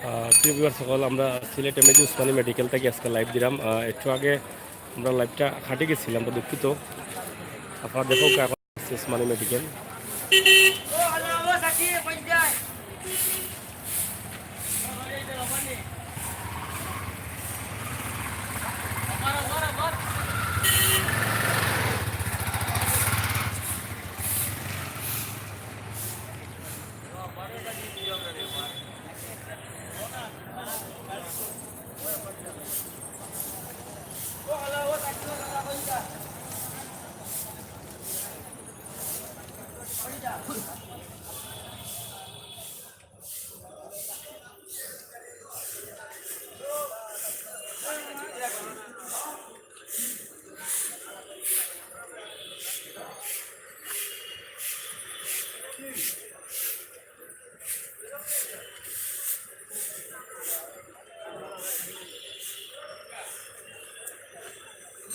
প্রিয় ভিউয়ার্স সকল আমরা সিলেট এমএজি উসমানী মেডিকেল থেকে আজকে লাইভ দিলাম। একটু আগে আমরা লাইভটা খাটে গেছিলাম, তো দুঃখিত। আপনারা দেখো এখন Usmani medical.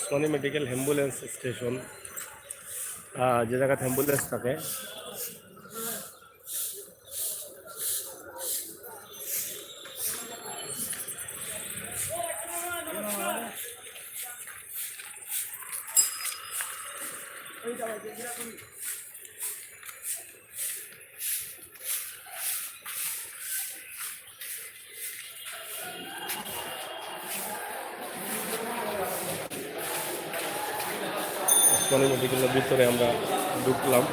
Usmani medical ambulance station, যে জায়গাতে অ্যাম্বুলেন্স থাকে উসমানী মেডিকেলের ভিতরে আমরা ঢুকলাম।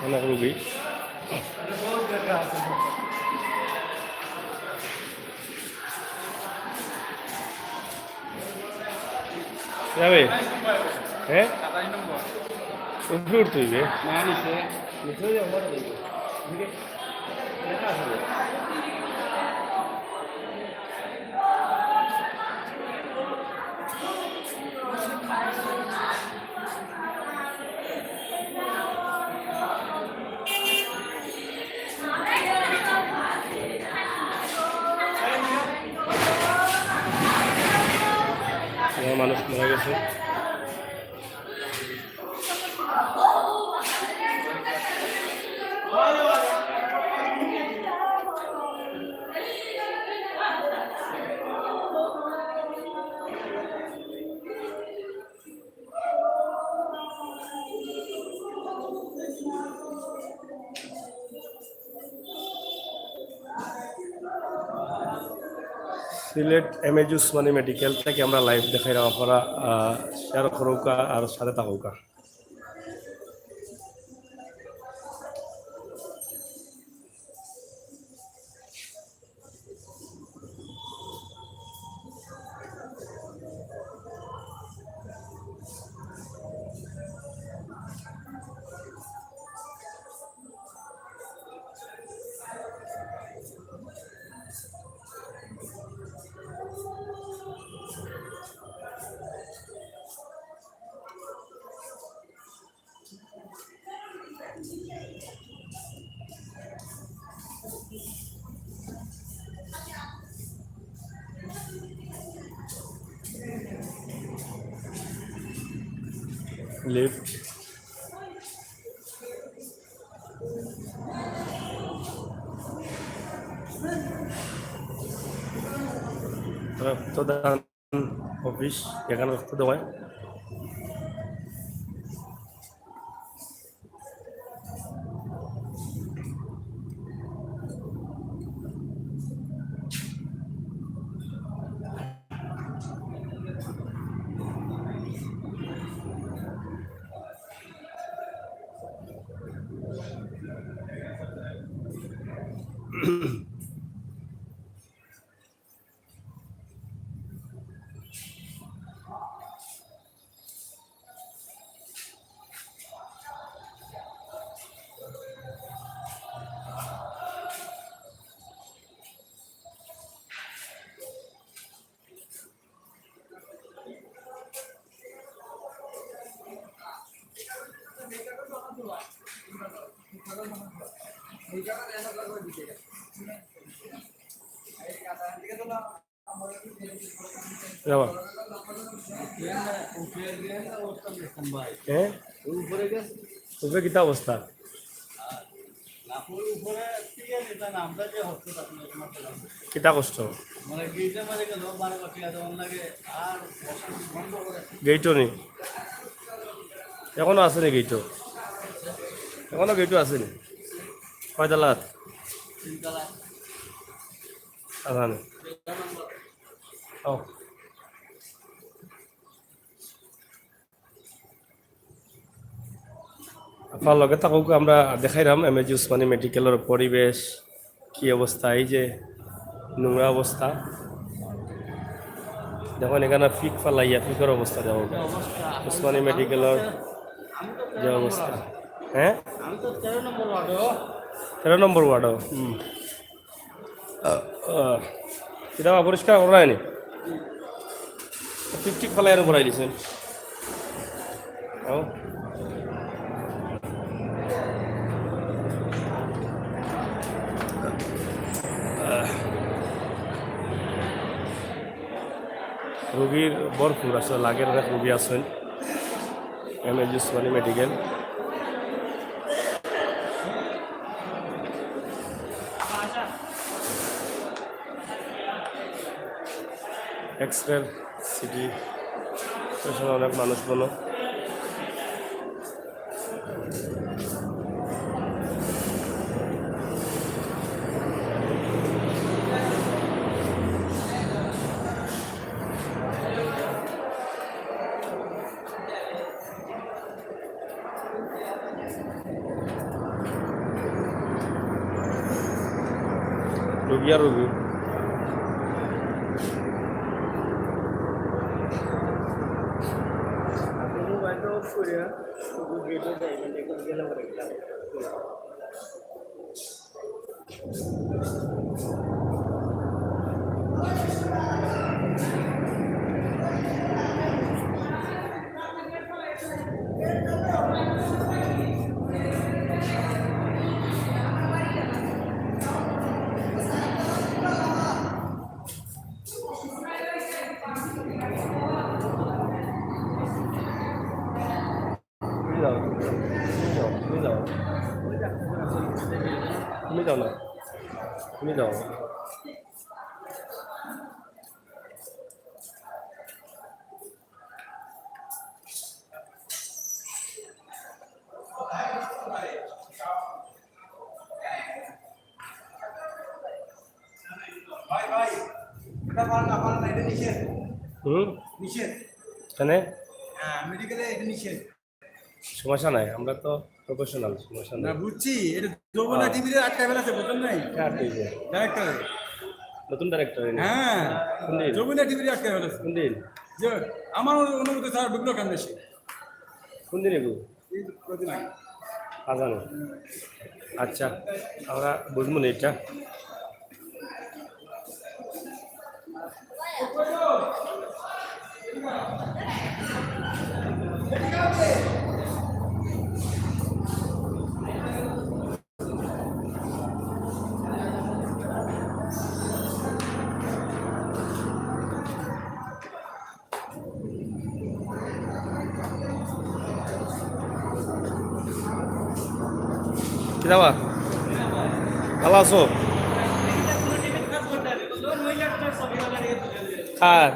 অনেক রুগী যাবে, হ্যাঁ উপরে উঠতে হইবে। মানুষ মারা গেছে। সিলেট এমএজি উসমানী মেডিকেল থেকে আমরা লাইভ দেখাই, আপনারা শেয়ার করুকা আর সাথে থাকুকা। লিফট রক্তদান অফিস, এখানে রক্ত দেওয়ায়। যাবা হ্যাঁ উপরে কিতা অবস্থা কিতা কষ্ট গেইটও নেই এখনো আছে নি গেইটও এখনো গেইটও আছে নি কয়তলাত আজানে ও আপনার লগে থাকুক আমরা দেখাইলাম এম এ জি উসমানী মেডিকেলের পরিবেশ কি অবস্থা এই যে নোংরা অবস্থা দেখুন এখানে ফিক ফালাইয়া ফিকের অবস্থা দেখো উসমানী মেডিকেলের যে অবস্থা হ্যাঁ 13 নম্বর ওয়ার্ডও এটা অপরিষ্কার করা হয়নি ফিক টিক ফালাইয়ার ভরাই দিয়েছেন ও রোগীর ভরপুর আসলে লাগের অনেক রোগী আছেন M A G Usmani medical x-ray city পেছনে অনেক মানুষ বলো রোগী আর রোগী তুমি যাও না তুমি যাও কেন মেডিকেলে এটা নিষেধ সমস্যা নাই আমরা তো প্রফেশনাল সমস্যা না নাই বুঝছি এটা যমুনা টিভিতে আটটা বেলা আছে বুঝলেন নাই ডাইরেক্টর নতুন ডাইরেক্টর হ্যাঁ কোন দিন যমুনা টিভিতে আটটা বেলা আছে কোন দিন যে আমার অনুমতি স্যার ঢুকলো কেন দেশে কোন দিন এগু এই কদিন আগে আজানো আচ্ছা আমরা বুঝবো না এটা কি দাবা ভালো আছো আর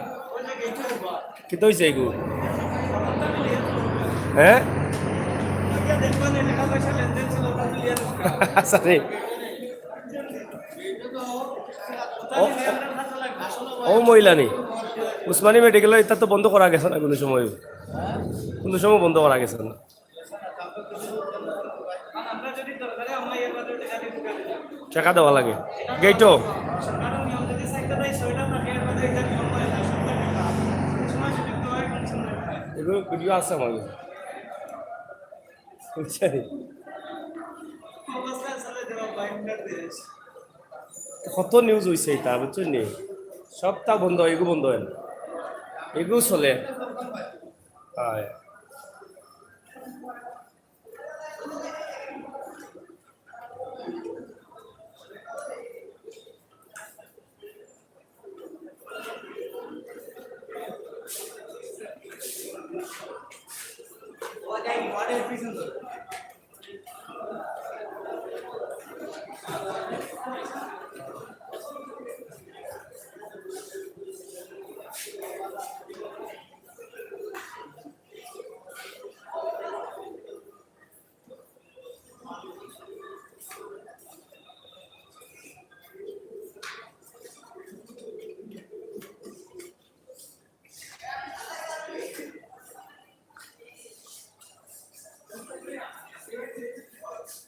কি তো হয়েছে এগু হ্যাঁ সরি ও মহিলা নেই উসমানী মেডিকেলের এটা তো বন্ধ করা গেছে না কোনো সময় বন্ধ করা গেছে না টাকা দেওয়া লাগে গেইটও এগুলো ভিডিও আছে আমার বুঝছেন কত নিউজ হয়েছে এটা বুঝছেন নি সবটা বন্ধ এগু বন্ধ হয় না এগু চলে হয়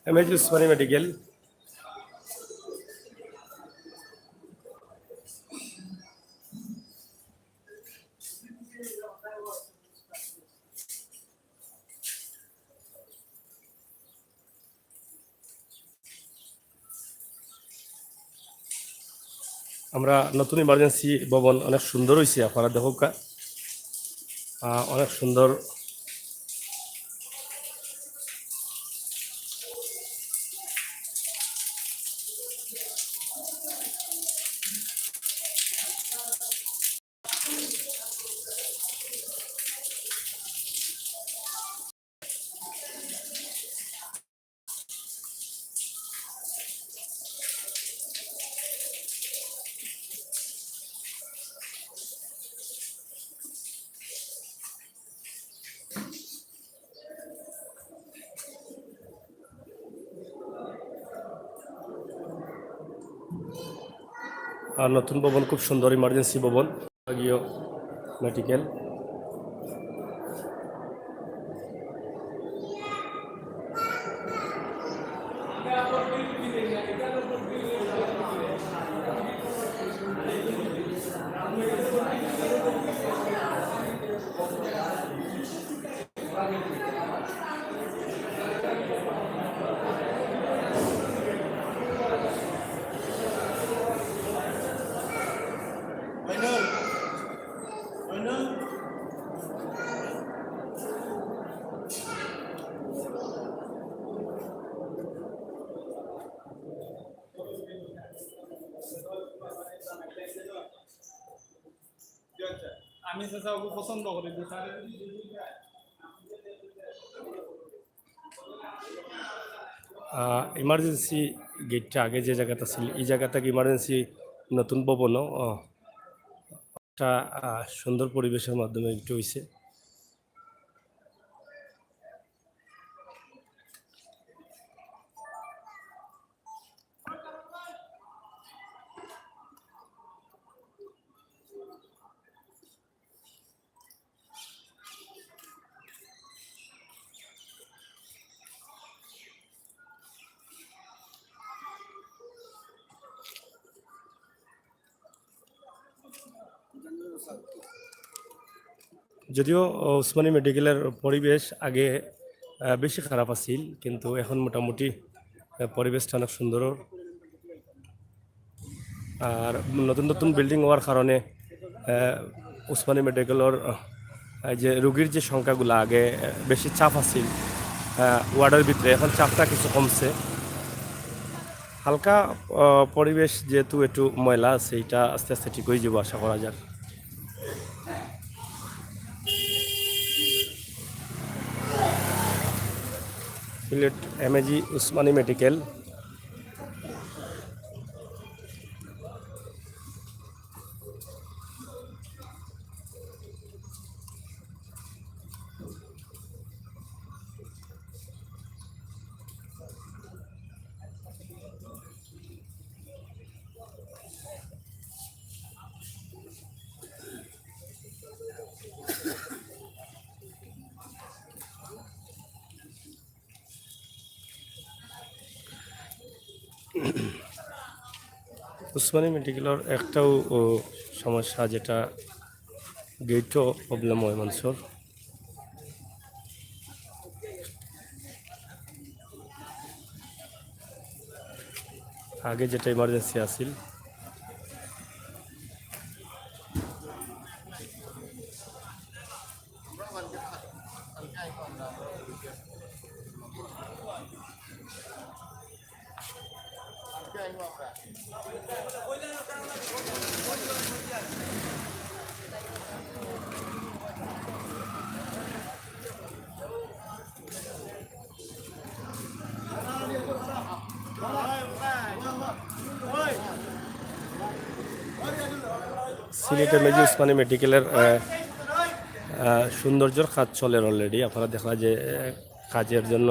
এমএজি উসমানী মেডিকেল। আমরা নতুন ইমার্জেন্সি ভবন অনেক সুন্দর হয়েছে, আপনারা দেখো অনেক সুন্দর। আর নতুন ভবন খুব সুন্দর ইমার্জেন্সি ভবন বিভাগীয় মেডিকেল। আমি চাচা ওকে পছন্দ করি ইমার্জেন্সি গেটটা আগে যে জায়গাটা ছিল এই জায়গা থেকে ইমার্জেন্সি নতুন ভবনও একটা সুন্দর পরিবেশের মাধ্যমে একটু হয়েছে। যদিও উসমানী মেডিকেলের পরিবেশ আগে বেশি খারাপ আছিল, কিন্তু এখন মোটামুটি পরিবেশটা অনেক সুন্দর। আর নতুন নতুন বিল্ডিং হওয়ার কারণে উসমানী মেডিকেলের যে রোগীর যে সংখ্যাগুলো আগে বেশি চাপ আছিল ওয়ার্ডের ভিতরে, এখন চাপটা কিছু কমছে। হালকা পরিবেশ যেহেতু একটু ময়লা আছে, এটা আস্তে আস্তে ঠিক হয়ে যাবো আশা করা যায়। Sylhet MAG Osmani medical. উসমানী মেডিকেলের একটাও সমস্যা, যেটা গেটও প্রবলেম হয় মানুষের। আগে যেটা ইমার্জেন্সি আছিল সিলেটের মেজি উসমানী মেডিকেলের সৌন্দর্যর কাজ চলে অলরেডি। আপনারা দেখা যে কাজের জন্য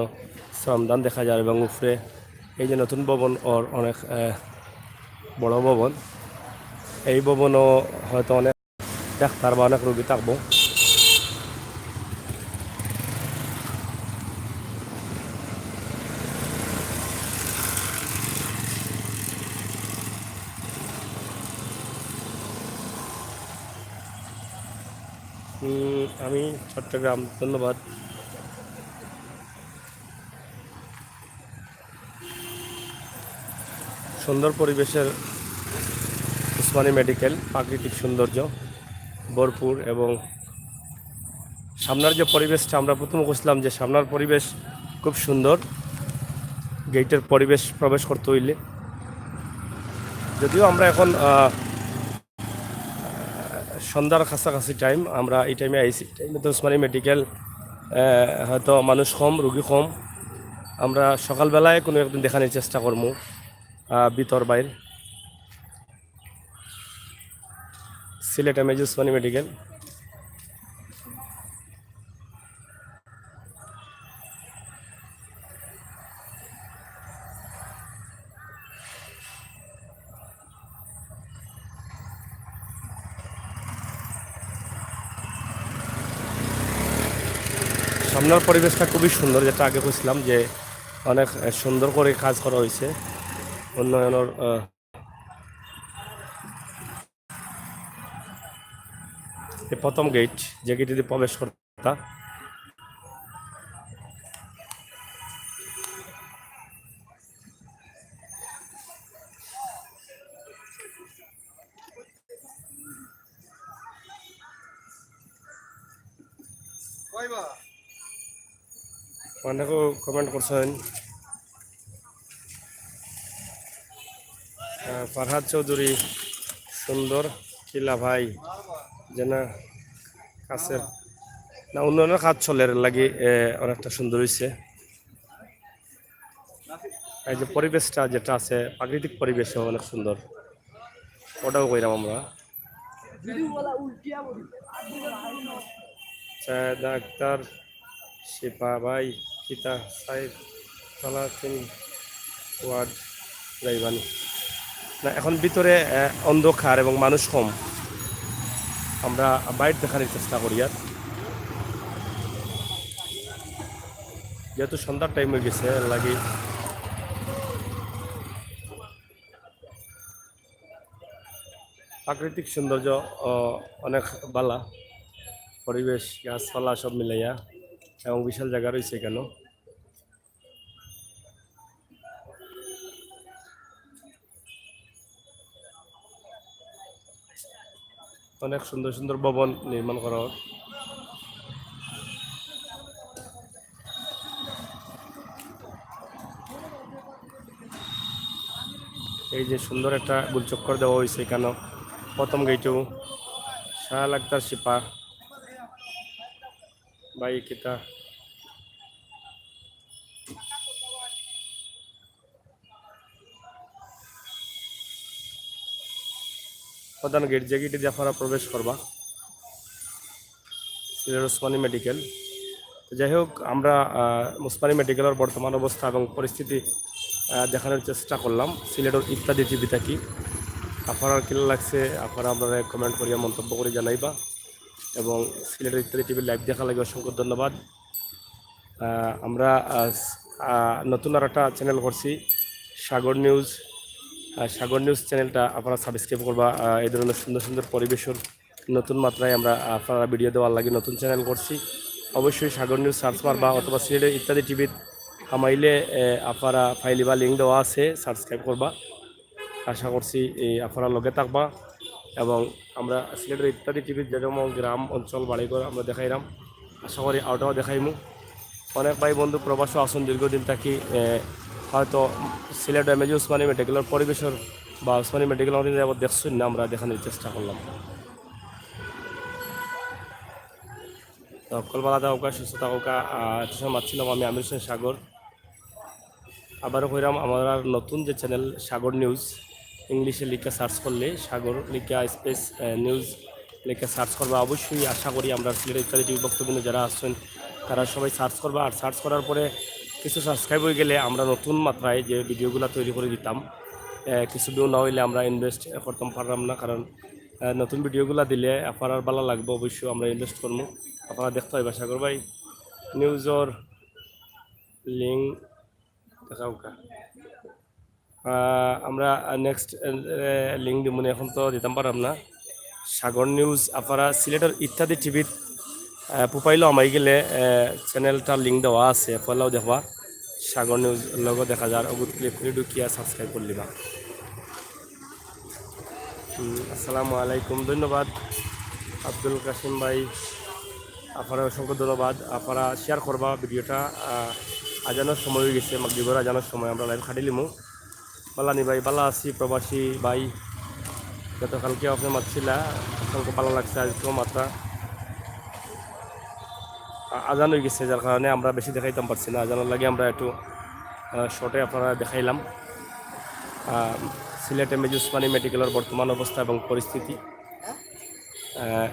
শ্রমদান দেখা যায় এবং উপরে এই যে নতুন ভবন ওর অনেক বড় ভবন, এই ভবনও হয়তো অনেক ডাক্তার বা অনেক রোগী থাকবো। আমি চট্টগ্রাম, ধন্যবাদ। সুন্দর পরিবেশের উসমানী মেডিকেল, প্রাকৃতিক সৌন্দর্য ভরপুর এবং সামনের যে পরিবেশটা আমরা প্রথমে বুঝলাম যে সামনের পরিবেশ খুব সুন্দর। গেটের পরিবেশ প্রবেশ করতে হইলে, যদিও আমরা এখন সন্ধ্যার কাছাকাছি টাইম, আমরা এই টাইমে আইসি, টাইমে তো উসমানী মেডিকেল হয়তো মানুষ কম, রুগী কম। আমরা সকালবেলায় কোনো একদিন দেখানোর চেষ্টা করবো ভিতর বাইর। Sylhet MAG Osmani medical. সামনের পরিবেশটা খুবই সুন্দর, যেটা আগে বুঝলাম যে অনেক সুন্দর করে কাজ করা হয়েছে উন্নয়নের। প্রথম গেট, যে গেটে দিয়ে প্রবেশ করতা, অনেকেও কমেন্ট করছেন। ফারহাদ চৌধুরী, সুন্দর কিলা ভাই, যেন কাছের না উন্নয়নের কাজ চলে লাগে, অনেকটা সুন্দর হয়েছে। এই যে পরিবেশটা যেটা আছে, প্রাকৃতিক পরিবেশও অনেক সুন্দর, ওটাও কইরাম আমরা। ডাক্তার শিপা ভাই, কিতা সাইড চলাচল ওয়ার্ড যাইবানি না, এখন ভিতরে অন্ধকার এবং মানুষ কম, আমরা বাইরে দেখানোর চেষ্টা করি। আর যেহেতু সন্ধ্যার টাইম হয়ে গেছে লাগে প্রাকৃতিক সৌন্দর্য অনেক বালা পরিবেশ, গাছপালা সব মিলাইয়া, এবং বিশাল জায়গা রয়েছে কেন। অনেক সুন্দর সুন্দর ভবন নির্মাণ করা হয়। এই যে সুন্দর একটা গোলচক্কর দেওয়া হয়েছে কেন, প্রথম গেটেও শাহ আক্তার শিপা বাই কিতা প্রধান গেট, যে গেটে দিয়ে আপনারা প্রবেশ করবা সিলেট উসমানী মেডিকেল। যাই হোক, আমরা উসমানী মেডিকেলের বর্তমান অবস্থা এবং পরিস্থিতি দেখানোর চেষ্টা করলাম সিলেটের ইত্যাদি টিভি থাকি। আপনার কেমন লাগছে আপনারা আপনারা কমেন্ট করিয়া মন্তব্য করে জানাইবা, এবং সিলেটের ইত্যাদি টিভির লাইভ দেখা লাগে অসংখ্য ধন্যবাদ। আমরা নতুন আর একটা চ্যানেল করছি সাগর নিউজ। সাগর নিউজ চ্যানেলটা আপনারা সাবস্ক্রাইব করবা। এই ধরনের সুন্দর সুন্দর পরিবেশের নতুন মাত্রায় আমরা আপনারা ভিডিও দেওয়ার লাগে নতুন চ্যানেল করছি। অবশ্যই সাগর নিউজ সার্চ মারবা, অথবা সিলেটের ইত্যাদি টিভির আমাইলে আপনারা ফাইলি বা লিঙ্ক দেওয়া আছে, সাবস্ক্রাইব করবা। আশা করছি আপনারা লগে থাকবা, এবং আমরা সিলেটের ইত্যাদি টিভির যেরকম গ্রাম অঞ্চল বাড়িঘর আমরা দেখাইলাম, আশা করি আউটাও দেখাইমু। অনেক ভাই বন্ধু প্রবাসও আসুন দীর্ঘদিন থাকি, হয়তো সিলেট এমএজি উসমানী মেডিকেলের পরিবেশের বা উসমানী মেডিকেল আবার দেখছেন না, আমরা দেখানোর চেষ্টা করলাম। কলকাতা থাকা, সুস্থ থাকা, এত মাতছিলাম আমি আমির হোসেন সাগর। আবারও কইরাম, আমার নতুন যে চ্যানেল সাগর নিউজ, ইংলিশে লিখে সার্চ করলে সাগর লিখা স্পেস নিউজ লিখে সার্চ করবা। অবশ্যই আশা করি আমরা সিলেট ইত্যাদি টিভি বক্তব্য যারা আসছেন তারা সবাই সার্চ করবা। আর সার্চ করার পরে কিছু সাবস্ক্রাইব হয়ে গেলে আমরা নতুন মাত্রায় যে ভিডিওগুলো তৈরি করে দিতাম, কিছু ভিউ না হইলে আমরা ইনভেস্ট করতাম পারলাম না, কারণ নতুন ভিডিওগুলো দিলে আপনার ভালো লাগবে। অবশ্যই আমরা ইনভেস্ট করবো, আপনারা দেখতে হয় সাগর ভাই নিউজর লিঙ্ক দেখাও কা। আমরা নেক্সট লিঙ্ক দিব, এখন তো দিতাম পারলাম না। সাগর নিউজ আপনারা সিলেটের ইত্যাদি টিভির প্রোফাইলও আমাই গেলে চ্যানেলটার লিঙ্ক দেওয়া আছে, ফলাও দেখবা। সাগর নিউজ লগো দেখা যার অগুত ক্লিক করে ঢুকিয়া সাবস্ক্রাইব করে দিবা। আসসালামু আলাইকুম, ধন্যবাদ আব্দুল কাসিম ভাই, আপনারা অসংখ্য ধন্যবাদ। আপনারা শেয়ার করবা ভিডিওটা। আজানোর সময় হয়ে গেছে, মাগরিবের আজানোর সময় আমরা লাইভ খাটিলিমু। বালানি ভাই বালা আছি, প্রবাসী ভাই গতকালকে আপনি মাতছিলা, অসংখ্য ভালো লাগছে, আজকেও মাত্রা আজান হয়ে গেছে, যার কারণে আমরা বেশি দেখাইতাম পারছি না। আজানোর লাগে আমরা একটু শর্টে আপনারা দেখাইলাম সিলেট এম এ উসমানী মেডিকেলের বর্তমান অবস্থা এবং পরিস্থিতি,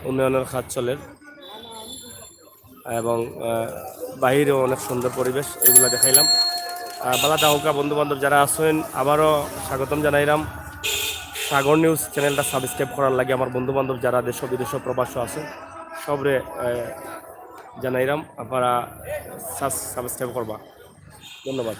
উন্নয়নের কাজ চলে এবং বাহিরেও অনেক সুন্দর পরিবেশ, এগুলো দেখাইলাম। বালা দাহকা বন্ধু বান্ধব যারা আছেন আবারও স্বাগতম জানাইলাম। সাগর নিউজ চ্যানেলটা সাবস্ক্রাইব করার লাগে আমার বন্ধু বান্ধব যারা দেশ বিদেশ প্রবাস আছে সবরে জানাইলাম, আপনারা সাবস্ক্রাইব করবা। ধন্যবাদ।